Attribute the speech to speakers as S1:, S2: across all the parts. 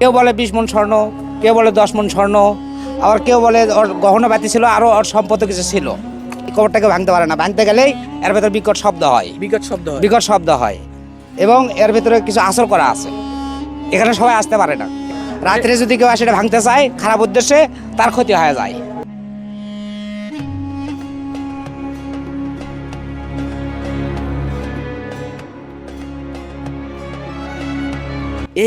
S1: কেউ বলে 20 মণ স্বর্ণ, কেউ বলে 10 মণ স্বর্ণ, আবার কেউ বলে ওর গহনা বাতি ছিল, আরও ওর সম্পত্তি কিছু ছিল। এই কবরটাকে ভাঙতে পারে না, ভাঙতে গেলেই এর ভেতরে বিকট শব্দ হয়, বিকট শব্দ হয় এবং এর ভেতরে কিছু আসর করা আছে। এখানে সবাই আসতে পারে না। রাত্রে যদি কেউ আসে এটা ভাঙতে চায় খারাপ উদ্দেশ্যে, তার ক্ষতি হয়ে যায়।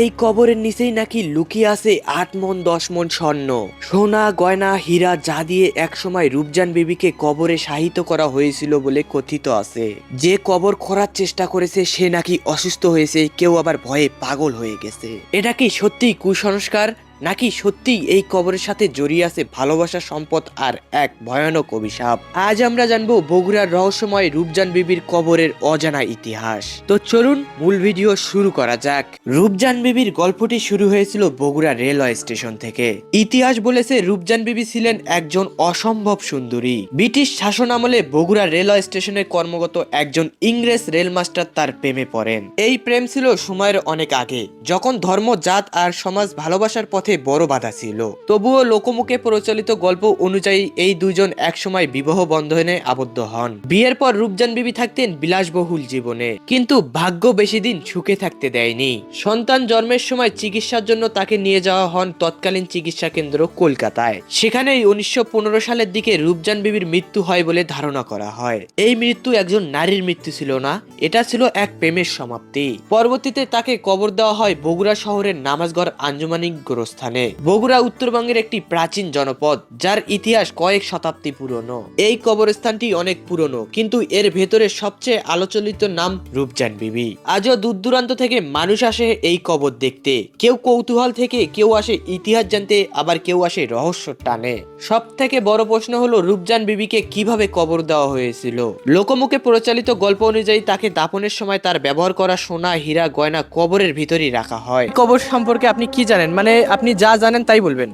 S2: এই কবরের নিচেই নাকি লুকিয়ে আছে 8 মণ 10 মণ স্বর্ণ, সোনা গয়না হীরা যা দিয়ে একসময় রূপজান বিবিকে কবরে শায়িত করা হয়েছিল বলে কথিত আছে। যে কবর খোঁড়ার চেষ্টা করেছে সে নাকি অসুস্থ হয়েছে, কেউ আবার ভয়ে পাগল হয়ে গেছে। এটা কি সত্যি কুসংস্কার নাকি সত্যি এই কবরের সাথে জড়িয়ে আছে ভালোবাসা, সম্পদ আর এক ভয়ানক অভিশাপ? আজ আমরা জানবো বগুড়ার রহস্যময় রূপজান বিবির কবরের অজানা ইতিহাস। তো চলুন মূল ভিডিও শুরু করা যাক। রূপজান বিবির গল্পটি শুরু হয়েছিল বগুড়া রেলওয়ে স্টেশন থেকে। ইতিহাস বলেছে রূপজান বিবি ছিলেন একজন অসম্ভব সুন্দরী। ব্রিটিশ শাসন আমলে বগুড়া রেলওয়ে স্টেশনে কর্মরত একজন ইংরেজ রেল মাস্টার তার প্রেমে পড়েন। এই প্রেম ছিল সময়ের অনেক আগে, যখন ধর্ম, জাত আর সমাজ ভালোবাসার পথে বড় বাধা ছিল। তবুও লোকমুখে প্রচলিত গল্প অনুযায়ী এই দুজন একসময় বিবাহ বন্ধনে আবদ্ধ হন। বিয়ের পর রূপজান বিবি থাকতেন বিলাসবহুল জীবনে, কিন্তু ভাগ্য বেশি দিন সুখে থাকতে দেয়নি। সন্তান জন্মের সময় চিকিৎসার জন্য তাকে নিয়ে যাওয়া হন তৎকালীন চিকিৎসা কেন্দ্র কলকাতায়। সেখানেই 1915 সালের দিকে রূপজান বিবির মৃত্যু হয় বলে ধারণা করা হয়। এই মৃত্যু একজন নারীর মৃত্যু ছিল না, এটা ছিল এক প্রেমের সমাপ্তি। পরবর্তীতে তাকে কবর দেওয়া হয় বগুড়া শহরের নামাজগড় আঞ্জুমানিক গোরস্থানে। বগুড়া উত্তরবঙ্গের একটি প্রাচীন জনপদ, যার ইতিহাস কয়েক শতাব্দী পুরনো। এই কবরস্থানটি অনেক পুরনো, কিন্তু এর ভেতরে সবচেয়ে আলোচিত নাম রূপজান বিবি। আজও দূর দূরান্ত থেকে মানুষ আসে এই কবর দেখতে। কেউ কৌতূহল থেকে, কেউ আসে ইতিহাস জানতে, আবার কেউ আসে রহস্য টানে। সব থেকে বড় প্রশ্ন হলো রূপজান বিবিকে কিভাবে কবর দেওয়া হয়েছিল। লোকমুখে প্রচলিত গল্প অনুযায়ী তাকে দাফনের সময় তার ব্যবহার করা সোনা হীরা গয়না কবরের ভিতরেই রাখা হয়।
S3: কবর সম্পর্কে আপনি কি জানেন? মানে আপনি যা জানেন তাই বলবেন।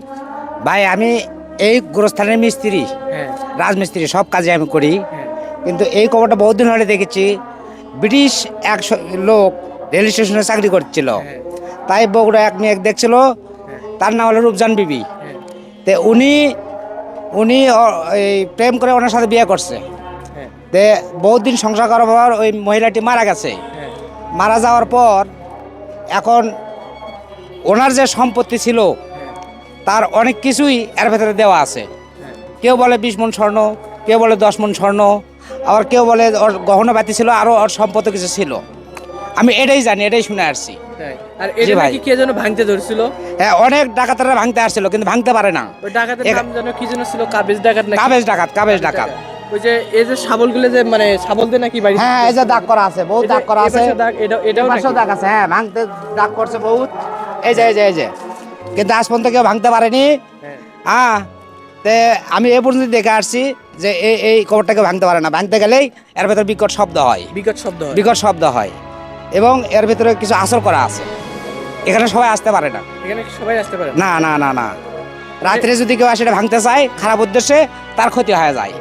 S1: ভাই আমি এই গোরস্থানের মিস্ত্রি,
S3: হ্যাঁ
S1: রাজমিস্ত্রি, সব কাজে আমি করি।
S3: হ্যাঁ
S1: কিন্তু এই কবরটা বহুদিন হলে দেখেছি। ব্রিটিশ এক লোক রেল স্টেশনে চাকরি করছিল,
S3: হ্যাঁ
S1: তাই বগুড়া এক মেয়ে দেখছিল,
S3: হ্যাঁ
S1: তার নাম হলো রূপজান বিবি।
S3: হ্যাঁ
S1: তে উনি উনি এই প্রেম করে ওনার সাথে বিয়ে করছে।
S3: হ্যাঁ
S1: তে বহুত দিন সংসার করার পর ওই মহিলাটি মারা গেছে।
S3: হ্যাঁ
S1: মারা যাওয়ার পর এখন ওনার যে সম্পত্তি ছিল তার অনেক কিছুই এর ভেতরে দেওয়া আছে। কেউ বলে 20 মণ স্বর্ণ, কেউ বলে 10 মণ স্বর্ণ, আবার কেউ বলে ওর গহনা বাতি ছিল, আরও ওর সম্পত্তি কিছু ছিল। আমি এটাই জানি, এটাই শুনে আসছি।
S3: হ্যাঁ। আর এটা
S1: ভাই।
S3: নাকি কে যেন ভাঙতে ধরছিল?
S1: হ্যাঁ, অনেক ডাকাতরা ভাঙতে আসছিল কিন্তু ভাঙতে পারে না।
S3: ওই ডাকাতের নাম যেন কি যেন ছিল, কাবেজ ডাকাত নাকি?
S1: কাবেজ ডাকাত, কাবেজ ডাকাত।
S3: ওই যে এই যে শাবলগুলো যে মানে শাবল দিয়ে নাকি বাড়ি।
S1: হ্যাঁ, এই যে দাগ করা আছে, বহুত দাগ করা আছে।
S3: এটাও
S1: এই পাশেও
S3: নাকি?
S1: দাগ আছে, হ্যাঁ, ভাঙতে দাগ করছে বহুত। এই যে এই যে এই যে, কিন্তু আজ পর্যন্ত কেউ ভাঙতে পারেনি।
S3: হ্যাঁ।
S1: হ্যাঁ, তে আমি এ পর্যন্ত দেখে আসছি যে এই কবরটাকে ভাঙতে পারে না, ভাঙতে গেলেই এর ভেতরে বিকট শব্দ হয়,
S3: বিকট শব্দ হয়।
S1: বিকট শব্দ হয় এবং এর ভেতরে কিছু আসর করা আছে। এখানে সবাই আসতে পারে না,
S3: এখানে কি সবাই আসতে পারে?
S1: না না না না। রাত্রে যদি কেউ আসে এটা ভাঙতে চায় খারাপ উদ্দেশ্যে, তার ক্ষতি হয়ে যায়।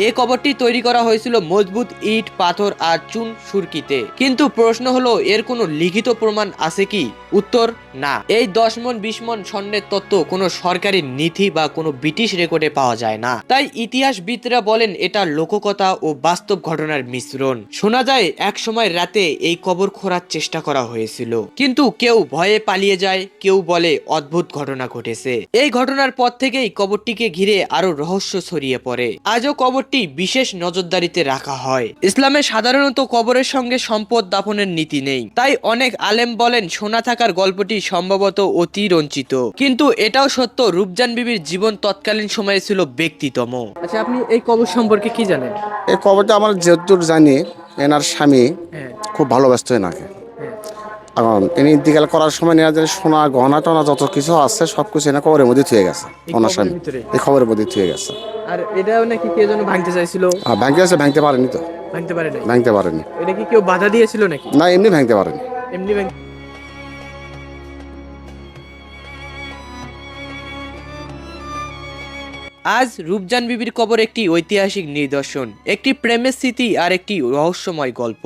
S2: এই কবরটি তৈরি করা হয়েছিল মজবুত ইট, পাথর আর চুন সুরকিতে। কিন্তু প্রশ্ন হলো এর কোনো লিখিত প্রমাণ আছে কি? উত্তর না। এই 10 মণ 20 মণ স্বর্ণের তত্ত্ব কোনো সরকারি নীতি বা কোনো ব্রিটিশ রেকর্ডে পাওয়া যায় না। তাই ইতিহাসবিদরা বলেন এটা লোককথা ও বাস্তব ঘটনার মিশ্রণ। শোনা যায় এক সময় রাতে এই কবর খোঁড়ার চেষ্টা করা হয়েছিল, কিন্তু কেউ ভয়ে পালিয়ে যায়, কেউ বলে অদ্ভুত ঘটনা ঘটেছে। এই ঘটনার পর থেকেই কবরটিকে ঘিরে আরো রহস্য ছড়িয়ে পড়ে। আজও কবরটি বিশেষ নজরদারিতে রাখা হয়। ইসলামে সাধারণত কবরের সঙ্গে সম্পদ দাফনের নীতি নেই, তাই অনেক আলেম বলেন শোনা থাকার গল্পটি সম্ভবত অতিরঞ্চিত। কিন্তু এটাও সত্য, রূপজান বিবির জীবন তৎকালীন সময়ে ছিল ব্যক্তিতম।
S3: আচ্ছা, আপনি এই কবর সম্পর্কে কি জানেন?
S4: এই খবরটা আমরা যেদূর জানি, এনার স্বামী
S3: হ্যাঁ
S4: খুব ভালোবাসত এনাকে।
S3: হ্যাঁ।
S4: এখন ইনি ইন্তিকাল করার সময় এনার যে সোনা গহনা টনা যত কিছু আছে সব কিছু এনার কবরের মধ্যে থুয়ে গেছে।
S3: এই
S4: ওনার
S3: কবরের
S4: স্বামী
S3: ভিতরে?
S4: এই খবরের মধ্যে থুয়ে গেছে।
S3: আর এটাও নাকি কে যেন ভাঙতে চাইছিল?
S4: আর ভাঙতে আছে, ভাঙতে পারেনি তো,
S3: ভাঙতে পারে নাই?
S4: ভাঙতে পারেনি।
S3: এটা কি কেউ বাধা দিয়েছিল নাকি?
S4: না, এমনি ভাঙতে পারেনি।
S3: এমনি
S2: আজ রূপজান বিবির কবর একটি ঐতিহাসিক নিদর্শন, একটি প্রেমের স্মৃতি আর একটি রহস্যময় গল্প।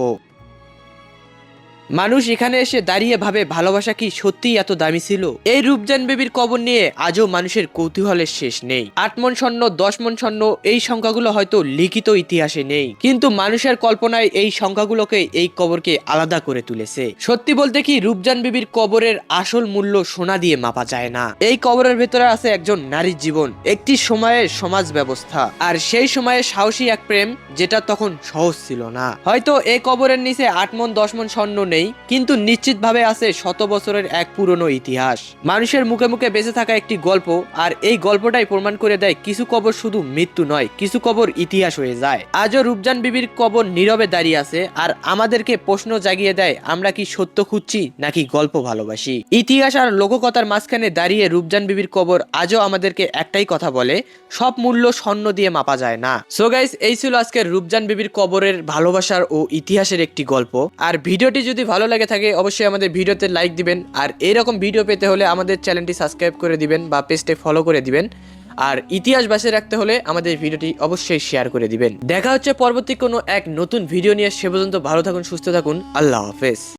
S2: মানুষ এখানে এসে দাঁড়িয়ে ভাবে ভালোবাসা কি সত্যিই এত দামি ছিল। এই রূপজান বেবির কবর নিয়ে আজও মানুষের কৌতূহলের শেষ নেই। 8 মণ স্বর্ণ, 10 মণ স্বর্ণ, এই সংখ্যাগুলো হয়তো লিখিত ইতিহাসে নেই, কিন্তু মানুষের কল্পনায় এই সংখ্যাগুলোকে, এই কবরকে আলাদা করে তুলেছে। সত্যি বলতে কি, রূপজান বিবির কবরের আসল মূল্য সোনা দিয়ে মাপা যায় না। এই কবরের ভেতরে আছে একজন নারীর জীবন, একটি সময়ের সমাজ ব্যবস্থা, আর সেই সময়ে সাহসী এক প্রেম যেটা তখন সহজ ছিল না। হয়তো এই কবরের নিচে 8 মণ 10 মণ স্বর্ণ নেই, কিন্তু নিশ্চিতভাবে আছে শত বছরের এক পুরনো ইতিহাস, মানুষের মুখে মুখে বেঁচে থাকা একটি গল্প। আর এই গল্পটাই প্রমাণ করে দেয় কিছু কবর শুধু মৃত্যু নয়, কিছু কবর ইতিহাস হয়ে যায়। আজও রূপজান বিবির কবর নীরবে দাঁড়িয়ে আছে, আর আমাদেরকে প্রশ্ন জাগিয়ে দেয়, আমরা কি সত্য খুঁজছি নাকি গল্প ভালোবাসি। ইতিহাস আর লোককথার মাঝখানে দাঁড়িয়ে রূপজান বিবির কবর আজও আমাদেরকে একটাই কথা বলে, সব মূল্য স্বর্ণ দিয়ে মাপা যায় না। সো গাইস, এই ছিল আজকের রূপজান বিবির কবরের ভালোবাসার ও ইতিহাসের একটি গল্প। আর ভিডিওটি যদি ভালো লাগে থাকে অবশ্যই আমাদের ভিডিওতে লাইক দিবেন, আর এইরকম ভিডিও পেতে হলে আমাদের চ্যানেলটি সাবস্ক্রাইব করে দিবেন বা পেজটি ফলো করে দিবেন। আর ইতিহাস বাঁচিয়ে রাখতে হলে আমাদের ভিডিওটি অবশ্যই শেয়ার করে দিবেন। দেখা হচ্ছে পরবর্তী কোনো এক নতুন ভিডিও নিয়ে। সে পর্যন্ত ভালো থাকুন, সুস্থ থাকুন, আল্লাহ হাফেজ।